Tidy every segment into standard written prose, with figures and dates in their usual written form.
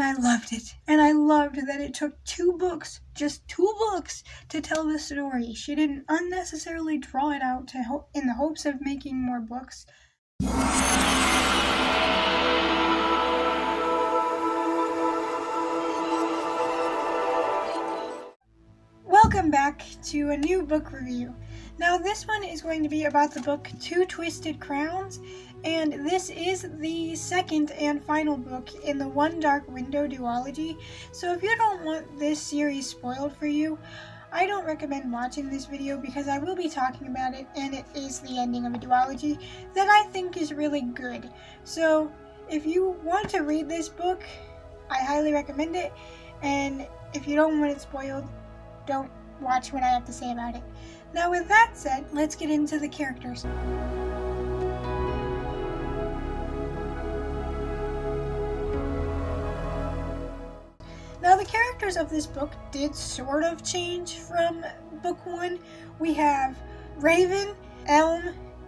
and I loved it. And I loved that it took 2 books, just 2 books, to tell the story. She didn't unnecessarily draw it out in the hopes of making more books. Welcome back to a new book review. Now this one is going to be about the book Two Twisted Crowns, and this is the second and final book in the One Dark Window duology. So if you don't want this series spoiled for you, I don't recommend watching this video because I will be talking about it, and it is the ending of a duology that I think is really good. So if you want to read this book, I highly recommend it, and if you don't want it spoiled, don't watch what I have to say about it. Now with that said, let's get into the characters. Now the characters of this book did sort of change from book 1. We have Raven, Elm,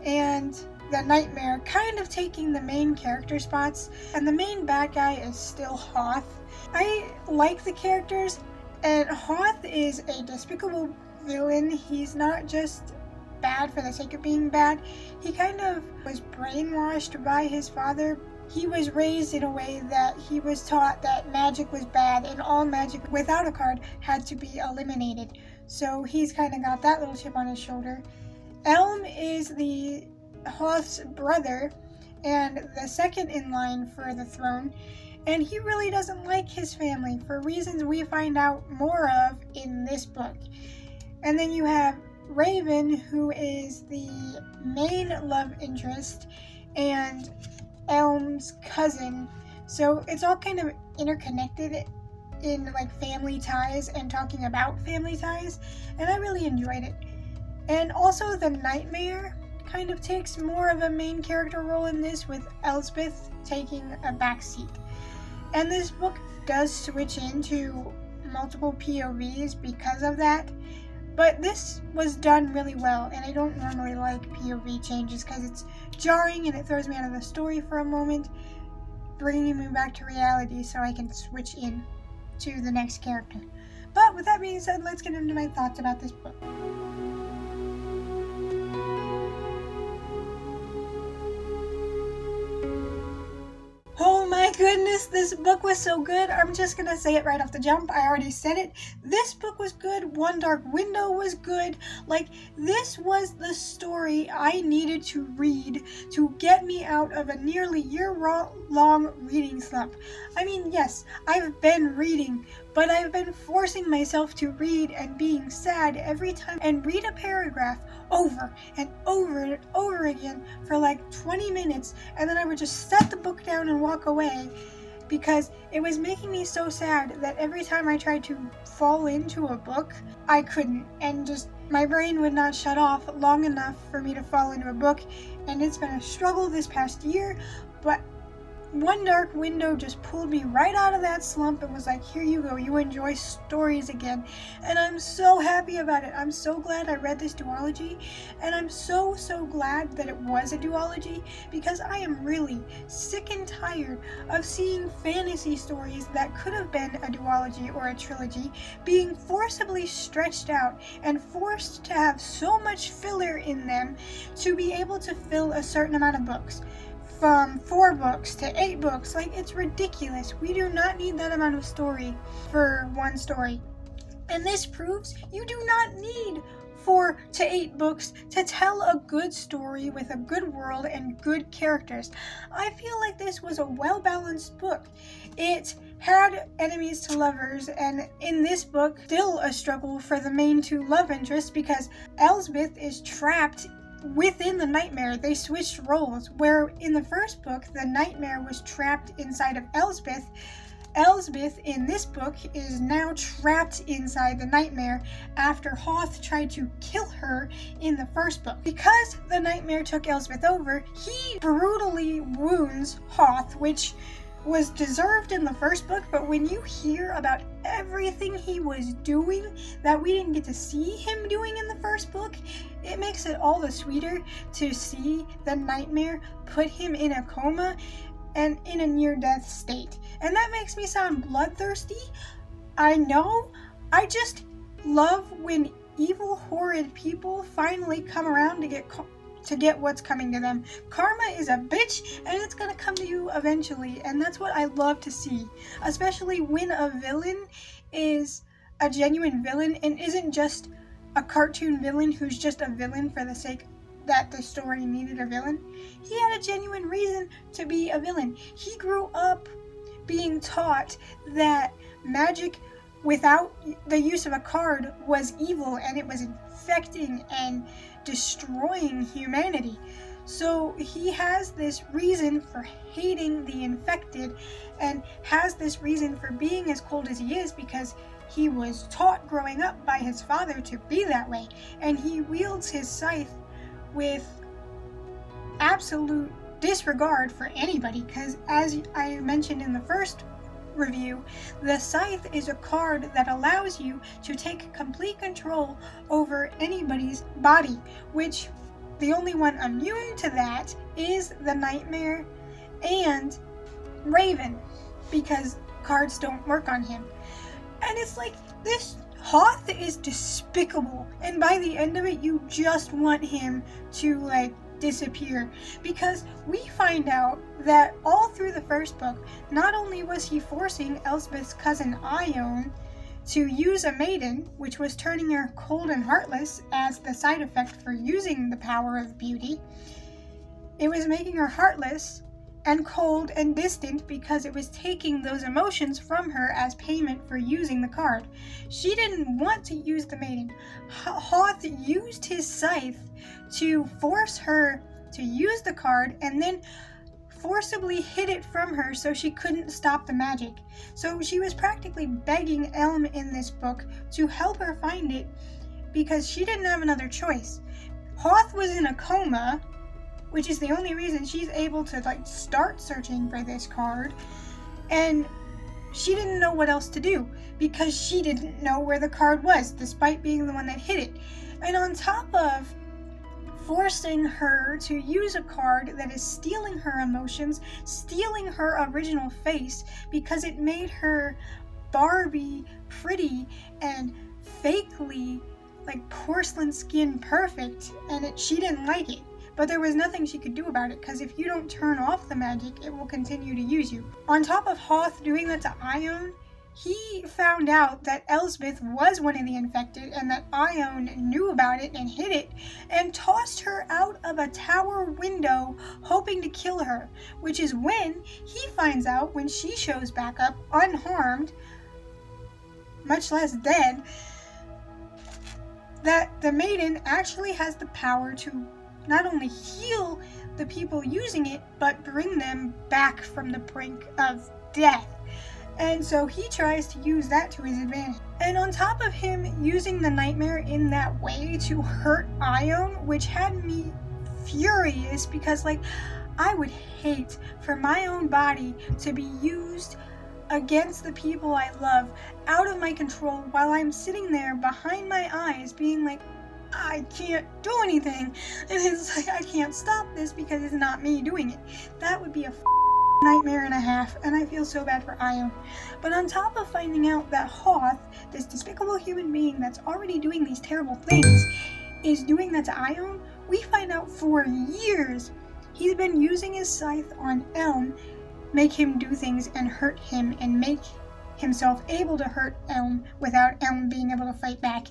and the Nightmare kind of taking the main character spots, and the main bad guy is still Hoth. I like the characters, and Hoth is a despicable villain. He's not just bad for the sake of being bad. He kind of was brainwashed by his father. He was raised in a way that he was taught that magic was bad and all magic without a card had to be eliminated. So he's kind of got that little chip on his shoulder. Elm is the Hoth's brother and the second in line for the throne. And he really doesn't like his family for reasons we find out more of in this book. And then you have Raven, who is the main love interest and Elm's cousin. So it's all kind of interconnected in like family ties and talking about family ties, and I really enjoyed it. And also the Nightmare kind of takes more of a main character role in this, with Elspeth taking a backseat. And this book does switch into multiple POVs because of that, but this was done really well, and I don't normally like POV changes because it's jarring and it throws me out of the story for a moment, bringing me back to reality so I can switch in to the next character. But with that being said, let's get into my thoughts about this book. Oh my goodness, this book was so good. I'm just gonna say it right off the jump. I already said it. This book was good. One Dark Window was good. Like, this was the story I needed to read to get me out of a nearly year-long reading slump. I mean, yes, I've been reading, but I've been forcing myself to read and being sad every time and read a paragraph over and over and over again for like 20 minutes, and then I would just set the book down and walk away because it was making me so sad that every time I tried to fall into a book, I couldn't, and just my brain would not shut off long enough for me to fall into a book. And it's been a struggle this past year, but One Dark Window just pulled me right out of that slump and was like, here you go, you enjoy stories again. And I'm so happy about it. I'm so glad I read this duology, and I'm so glad that it was a duology, because I am really sick and tired of seeing fantasy stories that could have been a duology or a trilogy being forcibly stretched out and forced to have so much filler in them to be able to fill a certain amount of books. From 4 books to 8 books, like, it's ridiculous. We do not need that amount of story for one story. And this proves you do not need 4 to 8 books to tell a good story with a good world and good characters. I feel like this was a well-balanced book. It had enemies to lovers, and in this book, still a struggle for the main 2 love interests, because Elspeth is trapped within the Nightmare. They switched roles, where in the first book, the Nightmare was trapped inside of Elspeth. Elspeth in this book is now trapped inside the Nightmare after Hoth tried to kill her in the first book. Because the Nightmare took Elspeth over, he brutally wounds Hoth, which was deserved in the first book, but when you hear about everything he was doing that we didn't get to see him doing in the first book, it makes it all the sweeter to see the Nightmare put him in a coma and in a near-death state. And that makes me sound bloodthirsty. I know. I just love when evil, horrid people finally come around to get what's coming to them. Karma is a bitch, and it's gonna come to you eventually, and that's what I love to see. Especially when a villain is a genuine villain and isn't just a cartoon villain who's just a villain for the sake that the story needed a villain. He had a genuine reason to be a villain. He grew up being taught that magic without the use of a card was evil, and it was infecting and destroying humanity. So he has this reason for hating the infected, and has this reason for being as cold as he is, because he was taught growing up by his father to be that way. And he wields his scythe with absolute disregard for anybody, because as I mentioned in the first review, the scythe is a card that allows you to take complete control over anybody's body, which the only one immune to that is the Nightmare and Raven, because cards don't work on him. And it's like, this Hoth is despicable, and by the end of it you just want him to disappear, because we find out that all through the first book, not only was he forcing Elspeth's cousin Ione to use a maiden, which was turning her cold and heartless as the side effect for using the power of beauty, it was making her heartless and cold and distant because it was taking those emotions from her as payment for using the card. She didn't want to use the maiden. Hoth used his scythe to force her to use the card, and then forcibly hid it from her so she couldn't stop the magic. So she was practically begging Elm in this book to help her find it, because she didn't have another choice. Hoth was in a coma, which is the only reason she's able to start searching for this card, and she didn't know what else to do because she didn't know where the card was, despite being the one that hid it. And on top of forcing her to use a card that is stealing her emotions, stealing her original face, because it made her Barbie pretty and fakely porcelain skin perfect, and she didn't like it. But there was nothing she could do about it, because if you don't turn off the magic, it will continue to use you. On top of Hoth doing that to Ione, he found out that Elspeth was one of the infected, and that Ione knew about it and hid it, and tossed her out of a tower window, hoping to kill her, which is when he finds out, when she shows back up unharmed, much less dead, that the maiden actually has the power to not only heal the people using it, but bring them back from the brink of death. And so he tries to use that to his advantage. And on top of him using the Nightmare in that way to hurt Ione, which had me furious, because I would hate for my own body to be used against the people I love, out of my control, while I'm sitting there behind my eyes being I can't do anything, and it's I can't stop this because it's not me doing it. That would be a nightmare and a half, and I feel so bad for Ione. But on top of finding out that Hoth, this despicable human being that's already doing these terrible things, is doing that to Ione, we find out for years he's been using his scythe on Elm, make him do things and hurt him, and make himself able to hurt Elm without Elm being able to fight back.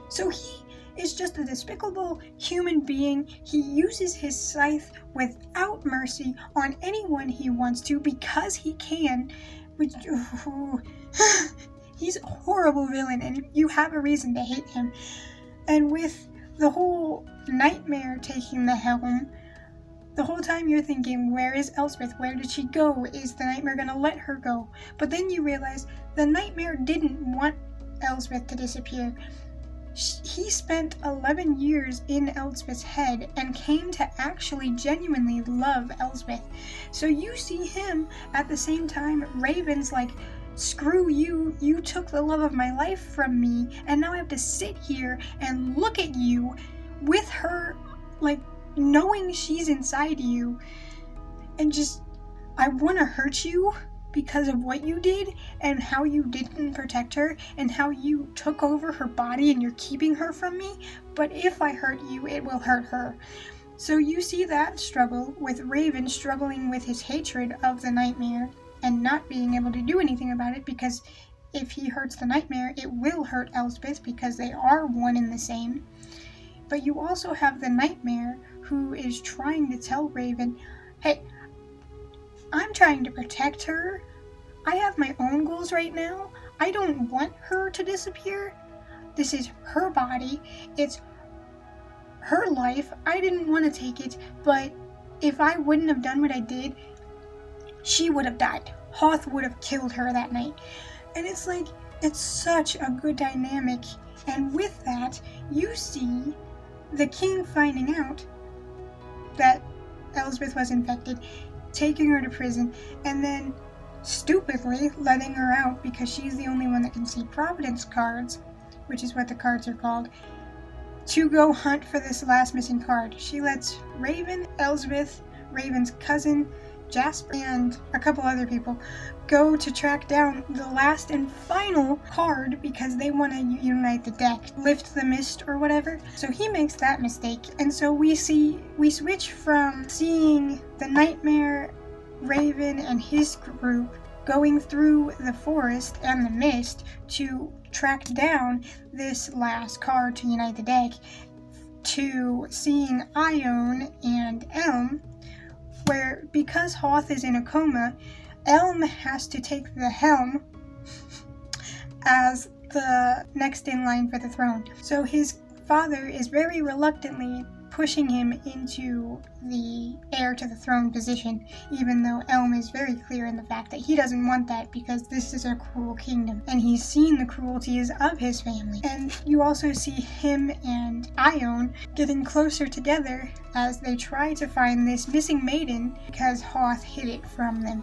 So he is just a despicable human being. He uses his scythe without mercy on anyone he wants to, because he can, which he's a horrible villain, and you have a reason to hate him. And with the whole Nightmare taking the helm, the whole time you're thinking, where is Elspeth? Where did she go? Is the Nightmare gonna let her go? But then you realize the Nightmare didn't want Elspeth to disappear. He spent 11 years in Elspeth's head and came to actually genuinely love Elspeth. So you see him at the same time. Raven's screw you, you took the love of my life from me, and now I have to sit here and look at you with her, knowing she's inside you, and just I want to hurt you because of what you did and how you didn't protect her and how you took over her body and you're keeping her from me, but if I hurt you, it will hurt her. So you see that struggle with Raven struggling with his hatred of the nightmare and not being able to do anything about it, because if he hurts the nightmare, it will hurt Elspeth because they are one and the same. But you also have the nightmare who is trying to tell Raven, hey, I'm trying to protect her. I have my own goals right now. I don't want her to disappear. This is her body. It's her life. I didn't want to take it, but if I wouldn't have done what I did, she would have died. Hoth would have killed her that night. And it's like, it's such a good dynamic. And with that, you see the king finding out that Elspeth was infected, taking her to prison, and then stupidly letting her out because she's the only one that can see Providence cards, which is what the cards are called, to go hunt for this last missing card. She lets Raven, Elspeth, Raven's cousin, Jasper, and a couple other people go to track down the last and final card because they want to unite the deck, lift the mist or whatever. So he makes that mistake, and so we switch from seeing the nightmare, Raven and his group going through the forest and the mist to track down this last card to unite the deck, to seeing Ione and Elm, where because Hoth is in a coma, Elm has to take the helm as the next in line for the throne. So his father is very reluctantly pushing him into the heir to the throne position, even though Elm is very clear in the fact that he doesn't want that because this is a cruel kingdom and he's seen the cruelties of his family. And you also see him and Ione getting closer together as they try to find this missing maiden because Hoth hid it from them.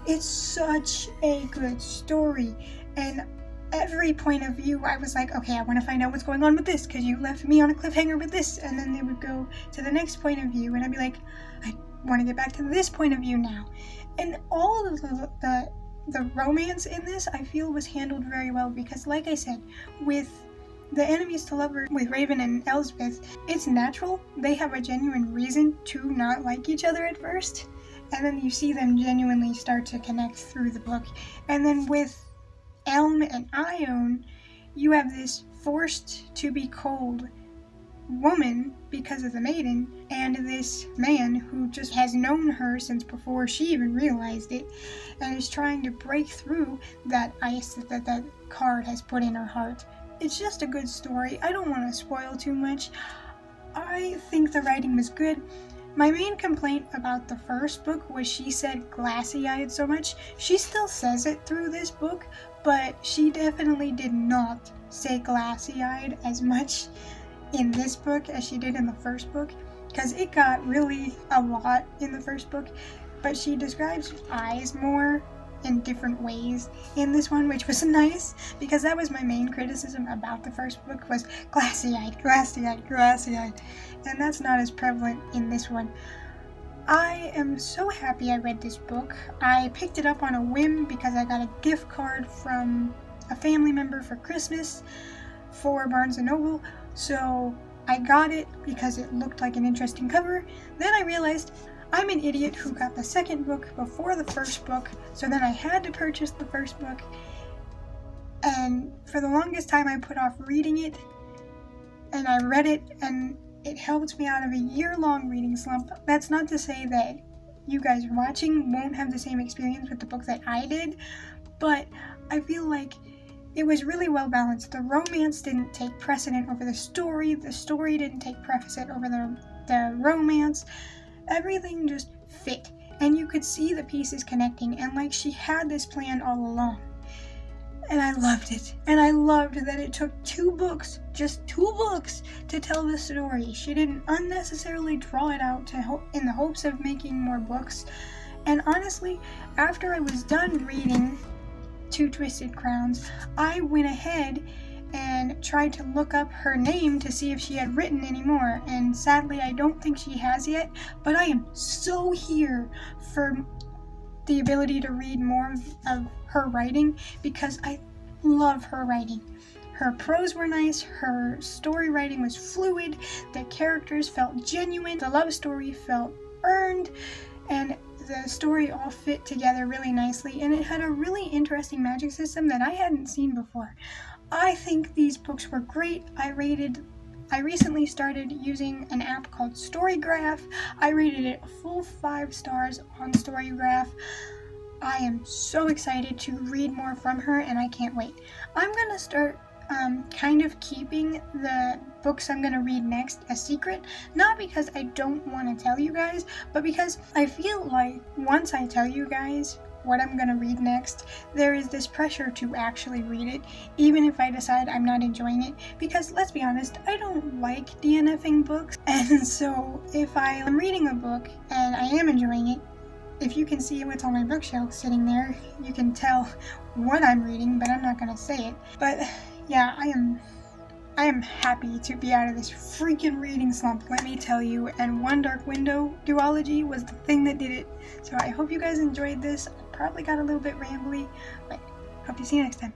It's such a good story, and every point of view, I was like, okay, I want to find out what's going on with this, because you left me on a cliffhanger with this, and then they would go to the next point of view, and I'd be like, I want to get back to this point of view now. And all of the romance in this, I feel, was handled very well, because like I said, with the enemies to lovers, with Raven and Elspeth, it's natural. They have a genuine reason to not like each other at first, and then you see them genuinely start to connect through the book. And then with Elm and Ione, you have this forced to be cold woman because of the maiden, and this man who just has known her since before she even realized it, and is trying to break through that ice that card has put in her heart. It's just a good story. I don't want to spoil too much. I think the writing was good. My main complaint about the first book was she said glassy-eyed so much. She still says it through this book, but she definitely did not say glassy-eyed as much in this book as she did in the first book, because it got really a lot in the first book, but she describes eyes more in different ways in this one, which was nice, because that was my main criticism about the first book, was glassy-eyed, glassy-eyed, glassy-eyed, and that's not as prevalent in this one. I am so happy I read this book. I picked it up on a whim because I got a gift card from a family member for Christmas for Barnes & Noble, so I got it because it looked like an interesting cover. Then I realized I'm an idiot who got the second book before the first book, so then I had to purchase the first book, and for the longest time I put off reading it, and I read it, and it helped me out of a year-long reading slump. That's not to say that you guys watching won't have the same experience with the book that I did, but I feel like it was really well balanced. The romance didn't take precedent over the story didn't take precedent over the romance. Everything just fit, and you could see the pieces connecting, and like she had this plan all along. And I loved it, and I loved that it took just two books to tell the story. She didn't unnecessarily draw it out in the hopes of making more books. And honestly, after I was done reading Two Twisted Crowns, I went ahead and tried to look up her name to see if she had written any more, and sadly I don't think she has yet, but I am so here for the ability to read more of her writing because I love her writing. Her prose were nice, her story writing was fluid, the characters felt genuine, the love story felt earned, and the story all fit together really nicely, and it had a really interesting magic system that I hadn't seen before. I think these books were great. I recently started using an app called Storygraph. I rated it a full 5 stars on Storygraph. I am so excited to read more from her, and I can't wait. I'm going to start kind of keeping the books I'm going to read next a secret, not because I don't want to tell you guys, but because I feel like once I tell you guys what I'm going to read next, there is this pressure to actually read it, even if I decide I'm not enjoying it, because let's be honest, I don't like DNFing books, and so if I am reading a book and I am enjoying it, if you can see what's on my bookshelf sitting there, you can tell what I'm reading, but I'm not going to say it. But yeah, I am happy to be out of this freaking reading slump, let me tell you, and One Dark Window duology was the thing that did it. So I hope you guys enjoyed this. I probably got a little bit rambly, but hope to see you next time.